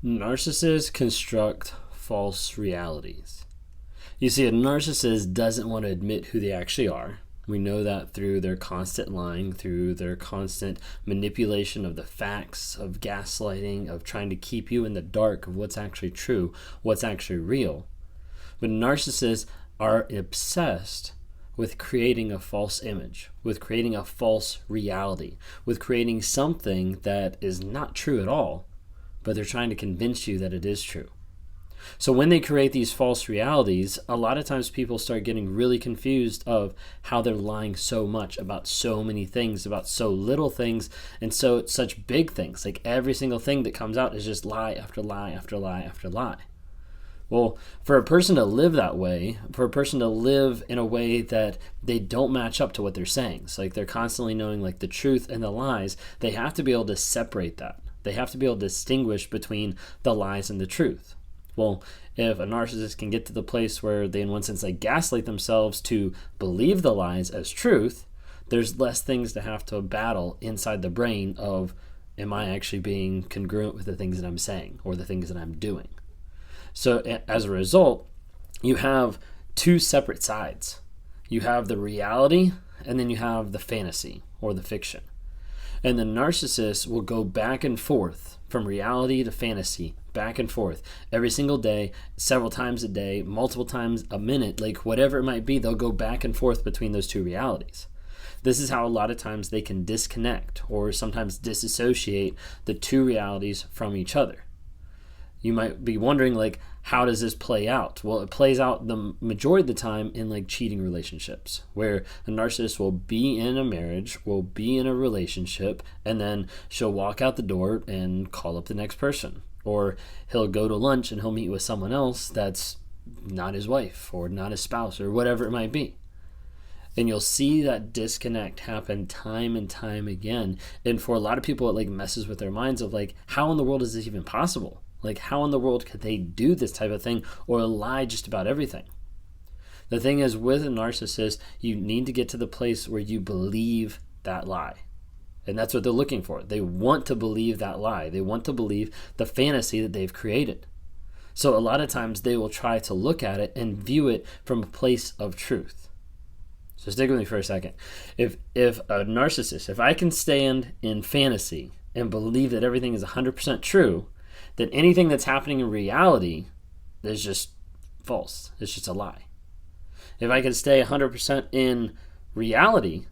Narcissists construct false realities. You see, a narcissist doesn't want to admit who they actually are. We know that through their constant lying, through their constant manipulation of the facts, of gaslighting, of trying to keep you in the dark of what's actually true, what's actually real. But narcissists are obsessed with creating a false image, with creating a false reality, with creating something that is not true at all, but they're trying to convince you that it is true. So when they create these false realities, a lot of times people start getting really confused of how they're lying so much about so many things, about so little things, and so such big things. Like every single thing that comes out is just lie after lie after lie after lie. Well, for a person to live that way, for a person to live in a way that they don't match up to what they're saying, so like they're constantly knowing like the truth and the lies, they have to be able to separate that. They have to be able to distinguish between the lies and the truth. Well, if a narcissist can get to the place where they, in one sense, like gaslight themselves to believe the lies as truth, there's less things to have to battle inside the brain of, am I actually being congruent with the things that I'm saying or the things that I'm doing? So as a result, you have two separate sides. You have the reality, and then you have the fantasy or the fiction. And the narcissist will go back and forth from reality to fantasy, back and forth every single day, several times a day, multiple times a minute, like whatever it might be, they'll go back and forth between those two realities. This is how a lot of times they can disconnect or sometimes disassociate the two realities from each other. You might be wondering, like, how does this play out? Well, it plays out the majority of the time in like cheating relationships, where a narcissist will be in a marriage, will be in a relationship, and then she'll walk out the door and call up the next person. Or he'll go to lunch and he'll meet with someone else that's not his wife or not his spouse or whatever it might be. And you'll see that disconnect happen time and time again. And for a lot of people, it like messes with their minds of like, how in the world is this even possible? Like, how in the world could they do this type of thing or lie just about everything? The thing is, with a narcissist, you need to get to the place where you believe that lie. And that's what they're looking for. They want to believe that lie. They want to believe the fantasy that they've created. So a lot of times they will try to look at it and view it from a place of truth. So stick with me for a second. If a narcissist, if I can stand in fantasy and believe that everything is 100% true, then anything that's happening in reality is just false. It's just a lie. If I can stay 100% in reality,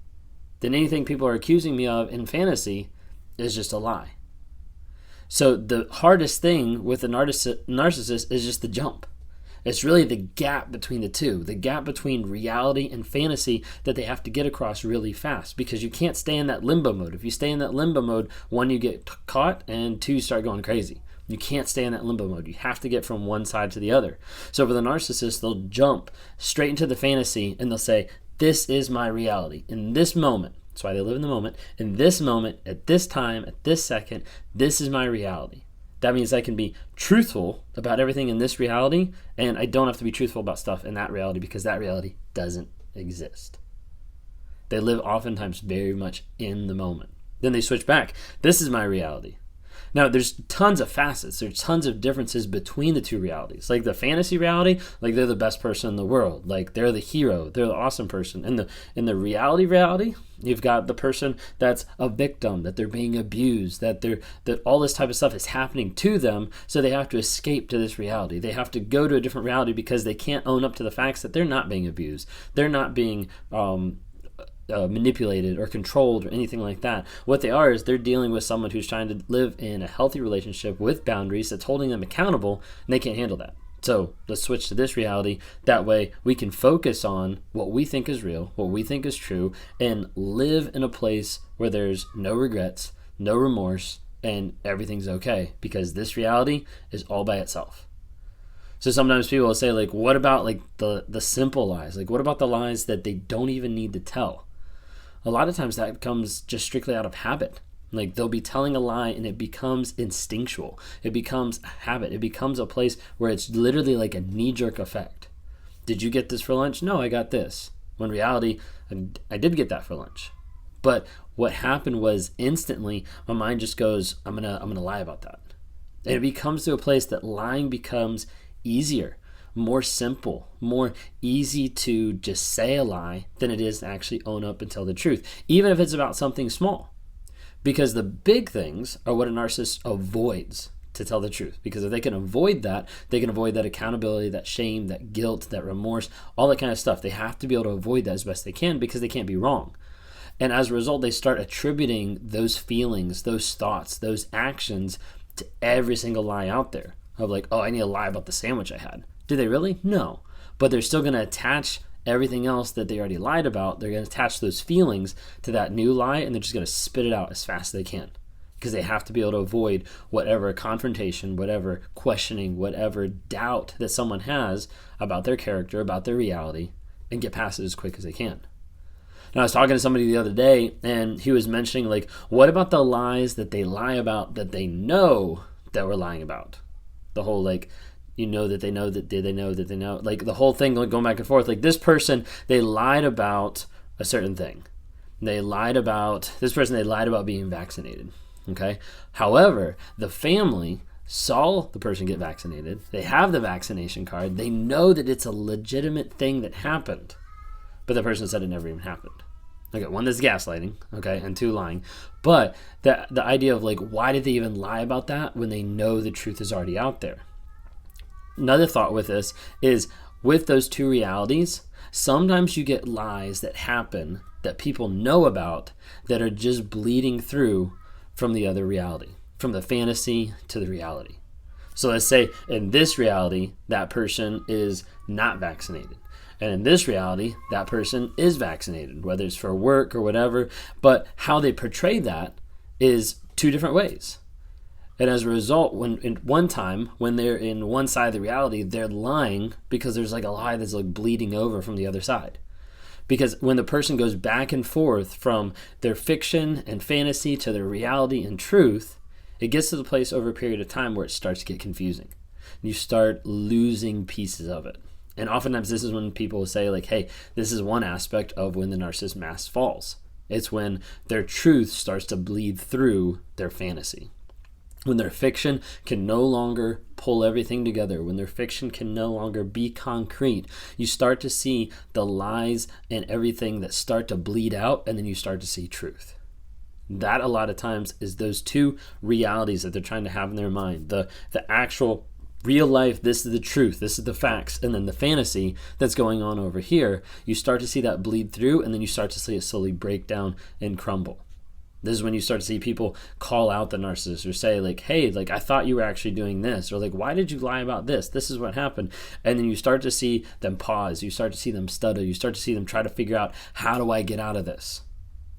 then anything people are accusing me of in fantasy is just a lie. So the hardest thing with a narcissist is just the jump. It's really the gap between the two, the gap between reality and fantasy that they have to get across really fast, because you can't stay in that limbo mode. If you stay in that limbo mode, one, you get caught, and two, you start going crazy. You can't stay in that limbo mode. You have to get from one side to the other. So for the narcissist, they'll jump straight into the fantasy and they'll say, this is my reality. In this moment, that's why they live in the moment, in this moment, at this time, at this second, this is my reality. That means I can be truthful about everything in this reality, and I don't have to be truthful about stuff in that reality because that reality doesn't exist. They live oftentimes very much in the moment. Then they switch back. This is my reality. Now, there's tons of facets. There's tons of differences between the two realities. Like the fantasy reality, like they're the best person in the world. Like they're the hero. They're the awesome person. And in the reality, you've got the person that's a victim, that they're being abused, that all this type of stuff is happening to them. So they have to escape to this reality. They have to go to a different reality because they can't own up to the facts that they're not being abused. They're not being manipulated or controlled or anything like that. What they are is they're dealing with someone who's trying to live in a healthy relationship with boundaries that's holding them accountable, and they can't handle that. So let's switch to this reality. That way we can focus on what we think is real, what we think is true, and live in a place where there's no regrets, no remorse, and everything's okay, because this reality is all by itself. So sometimes people will say, like, what about like the simple lies? Like, what about the lies that they don't even need to tell? A lot of times that comes just strictly out of habit. Like they'll be telling a lie and it becomes instinctual. It becomes a habit. It becomes a place where it's literally like a knee-jerk effect. Did you get this for lunch? No, I got this. When in reality, I did get that for lunch. But what happened was instantly my mind just goes, I'm gonna lie about that. And it becomes to a place that lying becomes easier, more simple, more easy to just say a lie than it is to actually own up and tell the truth, even if it's about something small. Because the big things are what a narcissist avoids to tell the truth. Because if they can avoid that, they can avoid that accountability, that shame, that guilt, that remorse, all that kind of stuff. They have to be able to avoid that as best they can because they can't be wrong. And as a result, they start attributing those feelings, those thoughts, those actions to every single lie out there. Of like, oh, I need to lie about the sandwich I had. Do they really? No. But they're still going to attach everything else that they already lied about. They're going to attach those feelings to that new lie, and they're just going to spit it out as fast as they can. Because they have to be able to avoid whatever confrontation, whatever questioning, whatever doubt that someone has about their character, about their reality, and get past it as quick as they can. Now, I was talking to somebody the other day, and he was mentioning, like, what about the lies that they lie about that they know that we're lying about? The whole, like, you know that they know that they know that they know. Like, the whole thing, like, going back and forth. Like, this person, they lied about a certain thing. They lied about being vaccinated, okay? However, the family saw the person get vaccinated. They have the vaccination card. They know that it's a legitimate thing that happened. But the person said it never even happened. Okay, one, that's gaslighting, okay, and two, lying. But the idea of, like, why did they even lie about that when they know the truth is already out there? Another thought with this is, with those two realities, sometimes you get lies that happen that people know about that are just bleeding through from the other reality, from the fantasy to the reality. So let's say in this reality, that person is not vaccinated. And in this reality, that person is vaccinated, whether it's for work or whatever. But how they portray that is two different ways. And as a result, when they're in one side of the reality, they're lying because there's like a lie that's like bleeding over from the other side. Because when the person goes back and forth from their fiction and fantasy to their reality and truth, it gets to the place over a period of time where it starts to get confusing. You start losing pieces of it. And oftentimes this is when people say, like, hey, this is one aspect of when the narcissist mask falls. It's when their truth starts to bleed through their fantasy. When their fiction can no longer pull everything together, when their fiction can no longer be concrete, you start to see the lies and everything that start to bleed out, and then you start to see truth. That a lot of times is those two realities that they're trying to have in their mind. The actual real life, this is the truth, this is the facts, and then the fantasy that's going on over here, you start to see that bleed through, and then you start to see it slowly break down and crumble. This is when you start to see people call out the narcissist or say, like, hey, like, I thought you were actually doing this, or like, why did you lie about this? This is what happened. And then you start to see them pause, you start to see them stutter, you start to see them try to figure out, how do I get out of this?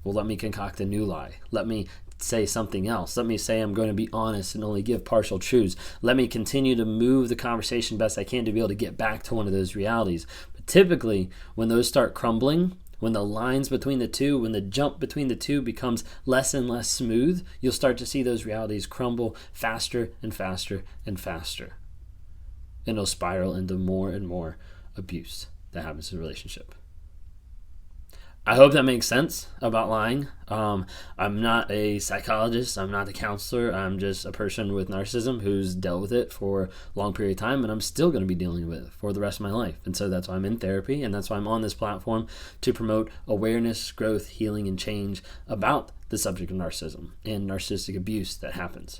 Well, let me concoct a new lie. Let me say something else. Let me say I'm going to be honest and only give partial truths. Let me continue to move the conversation best I can to be able to get back to one of those realities. But typically, when those start crumbling, when the lines between the two, when the jump between the two becomes less and less smooth, you'll start to see those realities crumble faster and faster and faster. And it'll spiral into more and more abuse that happens in a relationship. I hope that makes sense about lying. I'm not a psychologist. I'm not a counselor. I'm just a person with narcissism who's dealt with it for a long period of time, and I'm still going to be dealing with it for the rest of my life. And so that's why I'm in therapy, and that's why I'm on this platform to promote awareness, growth, healing, and change about the subject of narcissism and narcissistic abuse that happens.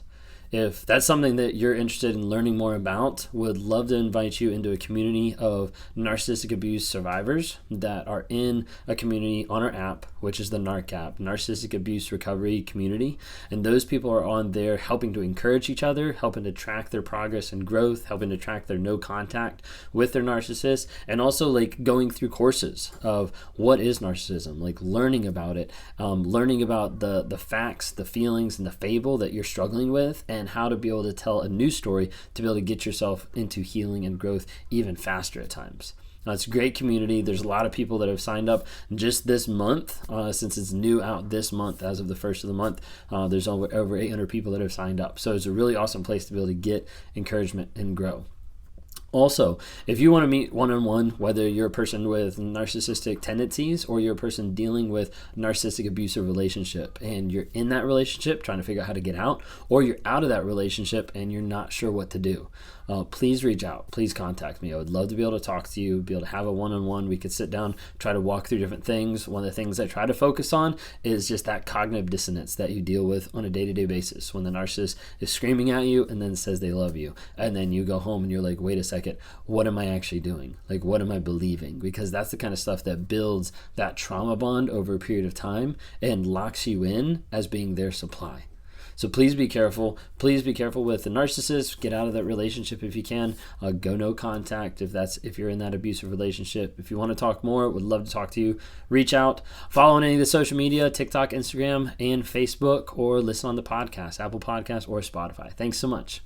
If that's something that you're interested in learning more about, would love to invite you into a community of narcissistic abuse survivors that are in a community on our app, which is the NARC app, Narcissistic Abuse Recovery Community. And those people are on there helping to encourage each other, helping to track their progress and growth, helping to track their no contact with their narcissist, and also like going through courses of what is narcissism, like learning about it, learning about the facts, the feelings, and the fable that you're struggling with, and how to be able to tell a new story to be able to get yourself into healing and growth even faster at times. It's a great community. There's a lot of people that have signed up just this month, since it's new out this month as of the first of the month. There's over 800 people that have signed up. So it's a really awesome place to be able to get encouragement and grow. Also, if you want to meet one-on-one, whether you're a person with narcissistic tendencies or you're a person dealing with narcissistic abusive relationship and you're in that relationship trying to figure out how to get out, or you're out of that relationship and you're not sure what to do, please reach out. Please contact me. I would love to be able to talk to you, be able to have a one-on-one. We could sit down, try to walk through different things. One of the things I try to focus on is just that cognitive dissonance that you deal with on a day-to-day basis when the narcissist is screaming at you and then says they love you. And then you go home and you're like, wait a second, what am I actually doing? Like, what am I believing? Because that's the kind of stuff that builds that trauma bond over a period of time and locks you in as being their supply. So please be careful. Please be careful with the narcissist. Get out of that relationship if you can. Go no contact if you're in that abusive relationship. If you want to talk more, would love to talk to you. Reach out. Follow on any of the social media, TikTok, Instagram, and Facebook, or listen on the podcast, Apple Podcasts or Spotify. Thanks so much.